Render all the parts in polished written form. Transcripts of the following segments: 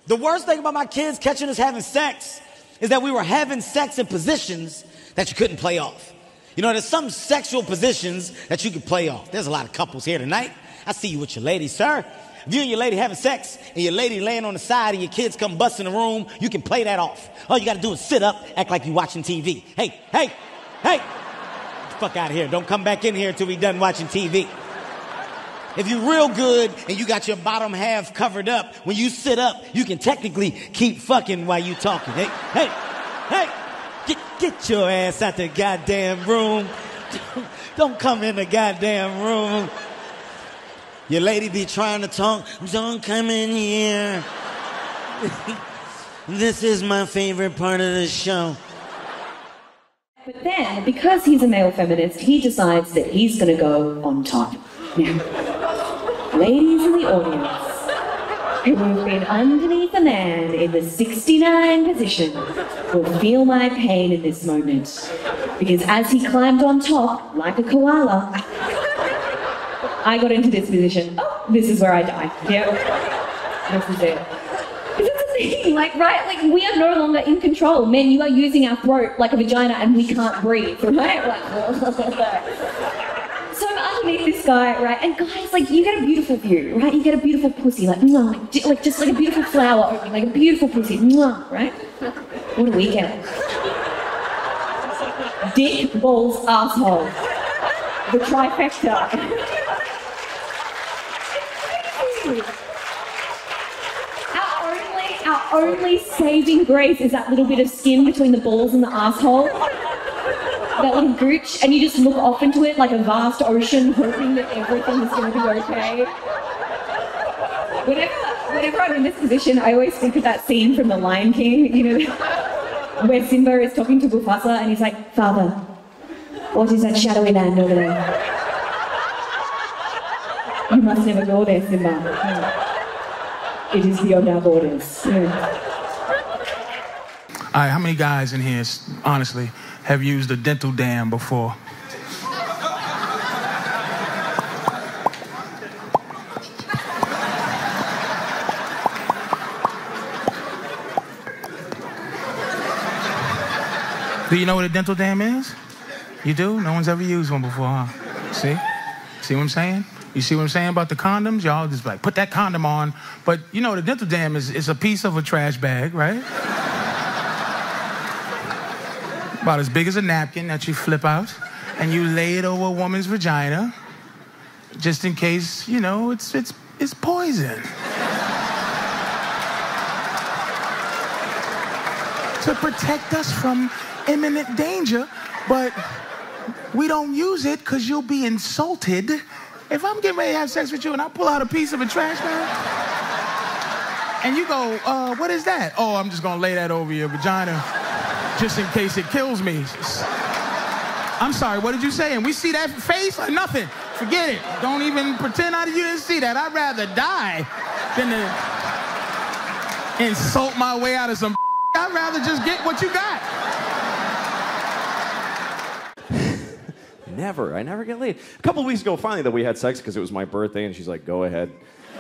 The worst thing about my kids catching us having sex is that we were having sex in positions that you couldn't play off. You know, there's some sexual positions that you can play off. There's a lot of couples here tonight. I see you with your lady, sir. If you and your lady having sex and your lady laying on the side and your kids come bust in the room, you can play that off. All you gotta do is sit up, act like you're watching TV. Hey, hey, hey, get the fuck out of here. Don't come back in here until we're done watching TV. If you're real good and you got your bottom half covered up, when you sit up, you can technically keep fucking while you talking. Hey, hey, hey, get your ass out the goddamn room. Don't come in the goddamn room. Your lady be trying to talk. Don't come in here. This is my favorite part of the show. But then, because he's a male feminist, he decides that he's going to go on top. Now, ladies in the audience who have been underneath a man in the 69 position will feel my pain in this moment. Because as he climbed on top, like a koala, I got into this position. Oh, this is where I die. Yeah, this is it. Because that's the thing, like, right? Like, we are no longer in control. Men, you are using our throat like a vagina and we can't breathe, right? Like, so I'm underneath this guy, right? And guys, like, you get a beautiful view, right? You get a beautiful pussy, like just like a beautiful flower opening, like a beautiful pussy, right? What do we get? Dick, balls, asshole. The trifecta. Our only saving grace is that little bit of skin between the balls and the asshole. That little gooch, and you just look off into it like a vast ocean, hoping that everything is going to be okay. Whenever I'm in this position, I always think of that scene from The Lion King, you know, where Simba is talking to Mufasa and he's like, "Father, what is that shadowy land over there? You must never go there, Simba. It is beyond our borders." Yeah. All right, how many guys in here, honestly, have used a dental dam before? Do you know what a dental dam is? You do? No one's ever used one before, huh? See? See what I'm saying? You see what I'm saying about the condoms? Y'all just like, put that condom on. But, you know, the dental dam is a piece of a trash bag, right? About as big as a napkin that you flip out, and you lay it over a woman's vagina, just in case, you know, it's poison. To protect us from imminent danger, but we don't use it because you'll be insulted. If I'm getting ready to have sex with you and I pull out a piece of a trash bag, and you go, what is that? Oh, I'm just gonna lay that over your vagina just in case it kills me. I'm sorry, what did you say? And we see that face, like nothing. Forget it. Don't even pretend you didn't see that. I'd rather die than to insult my way out of some I'd rather just get what you got. I never get laid. A couple of weeks ago, finally, that we had sex because it was my birthday, and she's like, "Go ahead."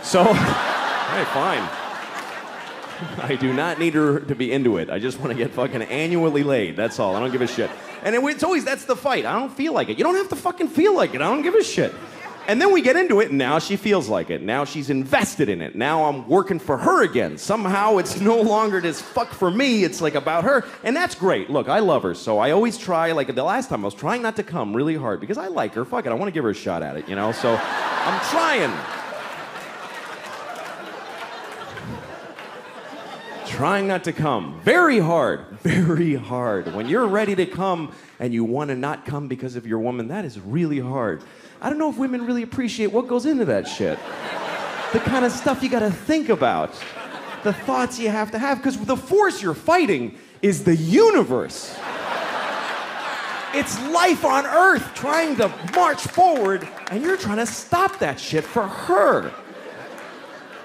So, hey, fine. I do not need her to be into it. I just want to get fucking annually laid. That's all. I don't give a shit. And it's always, that's the fight. I don't feel like it. You don't have to fucking feel like it. I don't give a shit. And then we get into it, and now she feels like it. Now she's invested in it. Now I'm working for her again. Somehow it's no longer this fuck for me. It's like about her. And that's great. Look, I love her, so I always try, like the last time I was trying not to come really hard because I like her. Fuck it, I want to give her a shot at it, you know? So I'm trying. Trying not to come. Very hard. Very hard. When you're ready to come and you want to not come because of your woman, that is really hard. I don't know if women really appreciate what goes into that shit. The kind of stuff you gotta think about. The thoughts you have to have, because the force you're fighting is the universe. It's life on Earth trying to march forward, and you're trying to stop that shit for her.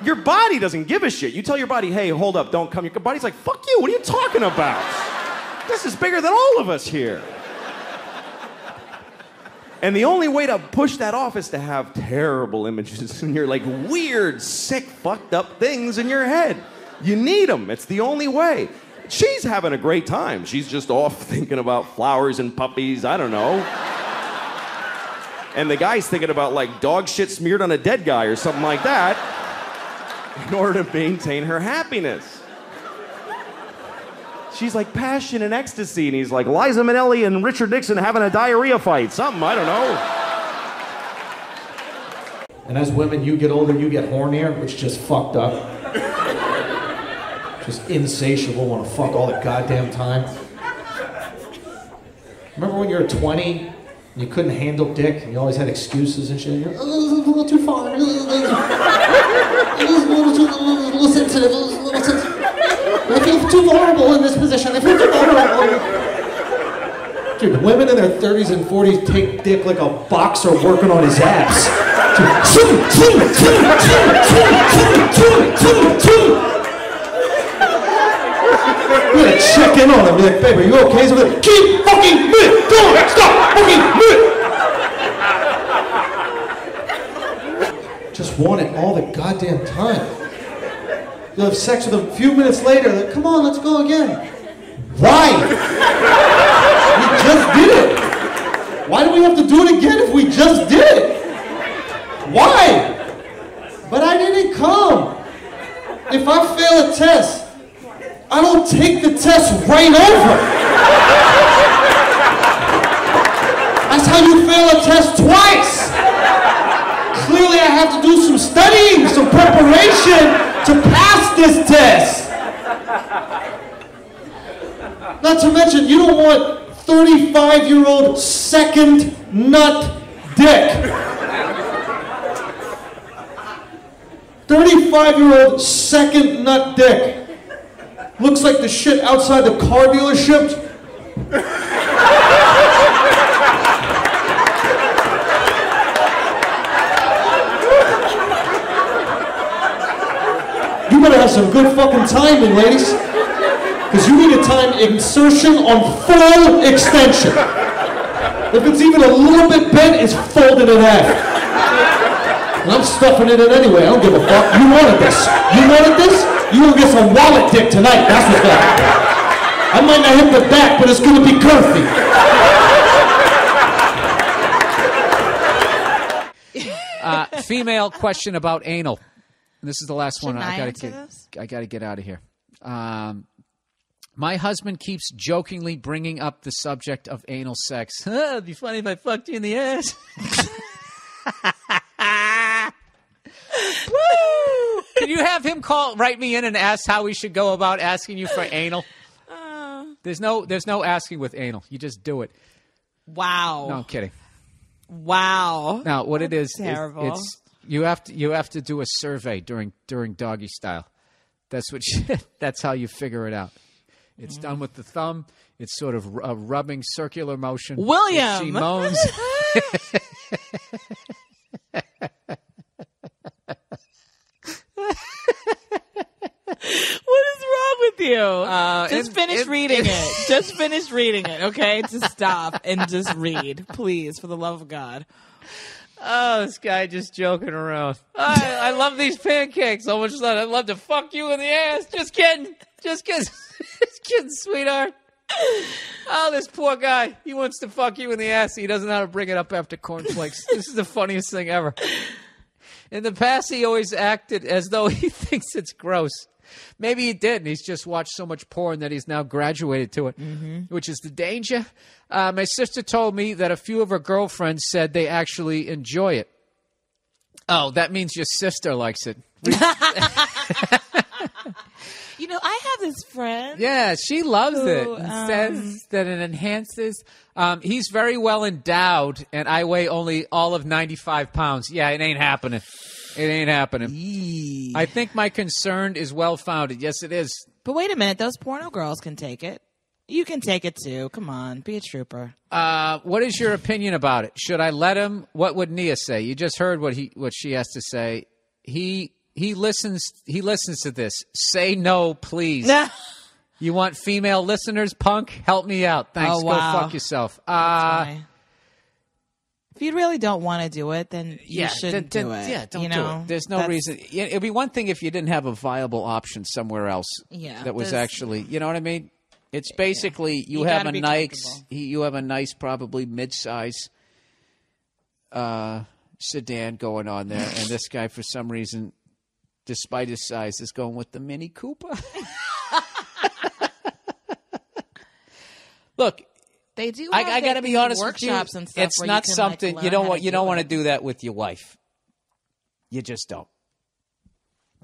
Your body doesn't give a shit. You tell your body, "Hey, hold up, don't come." Your body's like, "Fuck you, what are you talking about? This is bigger than all of us here." And the only way to push that off is to have terrible images and your like weird, sick, fucked up things in your head. You need them. It's the only way. She's having a great time. She's just off thinking about flowers and puppies. I don't know. And the guy's thinking about, like, dog shit smeared on a dead guy or something like that in order to maintain her happiness. She's like passion and ecstasy, and he's like Liza Minnelli and Richard Nixon having a diarrhea fight. Something, I don't know. And as women, you get older, you get hornier, which is just fucked up. Just insatiable, want to fuck all the goddamn time. Remember when you were 20 and you couldn't handle dick and you always had excuses and shit? You're, oh, this is a little too far. It is a little too sensitive. I feel too vulnerable in this position. I feel too vulnerable. Dude, women in their 30s and 40s take dick like a boxer working on his abs. You gotta check in on him. Be like, babe, are you okay? So like, keep fucking moving. Don't stop fucking moving. Just want it all the goddamn time. You'll have sex with him a few minutes later. Like, come on, let's go again. Why? We just did it. Why do we have to do it again if we just did it? Why? But I didn't come. If I fail a test, I don't take the test right over. That's how you fail a test twice. Clearly I have to do some studying, some preparation to pass this test. Not to mention, you don't want 35-year-old second nut dick. 35-year-old second nut dick. Looks like the shit outside the car dealership. You better have some good fucking timing, ladies. Because you need to time insertion on full extension. If it's even a little bit bent, it's folded in half. And I'm stuffing it in anyway. I don't give a fuck. You wanted this. You wanted this? You gonna get some wallet dick tonight. That's what's gonna happen. I might not hit the back, but it's gonna be girthy. Female question about anal. And this is the last one. I gotta get out of here. My husband keeps jokingly bringing up the subject of anal sex. It'd be funny if I fucked you in the ass. Woo! Can you have him write me in and ask how we should go about asking you for anal? There's no asking with anal. You just do it. Wow. No, I'm kidding. Wow. Now, what it is, terrible. it's you have to do a survey during doggy style. That's how you figure it out. It's done with the thumb. It's sort of a rubbing circular motion. William! She moans. What is wrong with you? Just finish reading it. Just finish reading it, okay? Just stop and just read, please, for the love of God. Oh, this guy just joking around. I love these pancakes so much that I'd love to fuck you in the ass. Just kidding. Just kidding, sweetheart. Oh, this poor guy. He wants to fuck you in the ass. He doesn't know how to bring it up after cornflakes. This is the funniest thing ever. In the past, he always acted as though he thinks it's gross. Maybe he did, and he's just watched so much porn that he's now graduated to it, which is the danger. My sister told me that a few of her girlfriends said they actually enjoy it. Oh, that means your sister likes it. You know, I have this friend. Yeah, she loves it and says that it enhances. He's very well endowed, and I weigh only all of 95 pounds. Yeah, it ain't happening. It ain't happening. I think my concern is well-founded. Yes, it is. But wait a minute. Those porno girls can take it. You can take it, too. Come on. Be a trooper. What is your opinion about it? Should I let him? What would Nia say? You just heard what she has to say. He listens to this. Say no, please. You want female listeners, punk? Help me out. Thanks. Oh, wow. Go fuck yourself. If you really don't want to do it, then you shouldn't do it. Yeah, don't do it. There's no reason. It'd be one thing if you didn't have a viable option somewhere else. Yeah, that was actually, you know what I mean? It's basically you have a nice, probably mid-size sedan going on there, and this guy, for some reason, despite his size, is going with the Mini Cooper. Look. They do. I got to be honest with you. And stuff it's not something you don't want. You don't want to do that with your wife. You just don't.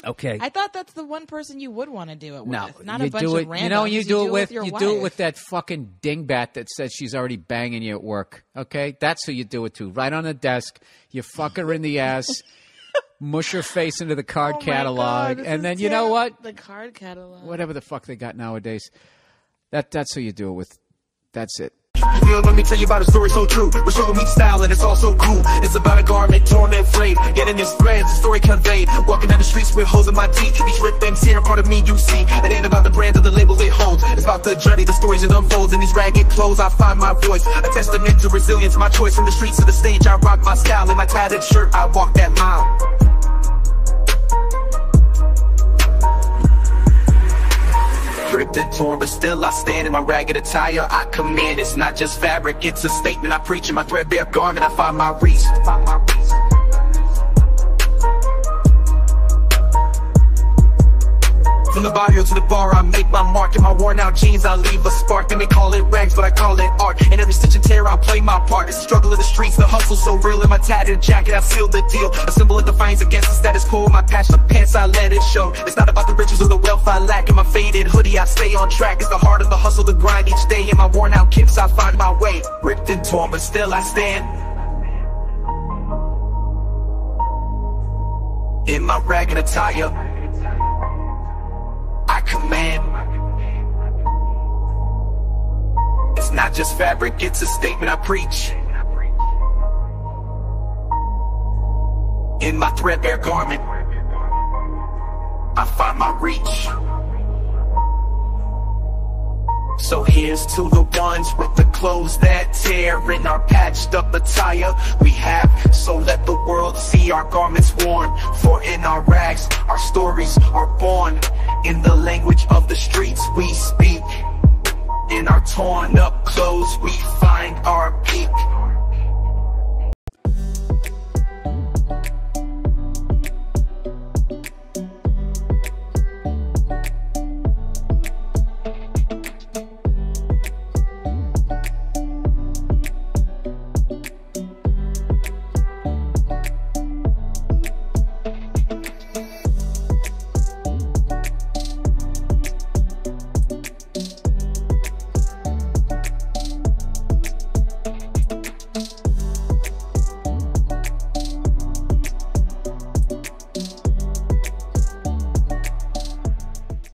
Okay. I thought that's the one person you would want to do it with. No, not you a bunch do of it. randoms. You know, you do it with your wife. do it with that fucking dingbat that says she's already banging you at work. Okay, that's who you do it to. Right on the desk, you fuck her in the ass, mush her face into the card catalog, God, and then you know what? The card catalog. Whatever the fuck they got nowadays. That's who you do it with. That's it. Let me tell you about a story so true. We're showing me style and it's all so cool. It's about a garment torn and frayed. Getting this threads, the story conveyed. Walking down the streets with holes in my teeth. Each rip things here, part of me you see. It ain't about the brand or the label it holds. It's about the journey, the stories it unfolds. In these ragged clothes I find my voice. A testament to resilience, my choice. From the streets to the stage I rock my style. In my tattered shirt I walk that mile. Ripped and torn, but still I stand in my ragged attire. I command, it's not just fabric, it's a statement I preach. In my threadbare garment I find my reach. From the barrio to the bar, I make my mark. In my worn out jeans, I leave a spark. They may call it rags, but I call it art. In every stitch and tear, I play my part. It's the struggle of the streets, the hustle so real. In my tattered jacket, I seal the deal. A symbol of defiance against the status quo. My patched up pants, I let it show. It's not about the riches or the wealth I lack. In my faded hoodie, I stay on track. It's the heart of the hustle, the grind each day. In my worn out kicks, I find my way. Ripped and torn, but still I stand. In my ragged attire I command. It's not just fabric, it's a statement I preach. In my threadbare garment I find my reach. So here's to the ones with the clothes that tear. In our patched up attire we have, so let the world see our garments worn. For in our rags our stories are born. In the language of the streets we speak. In our torn up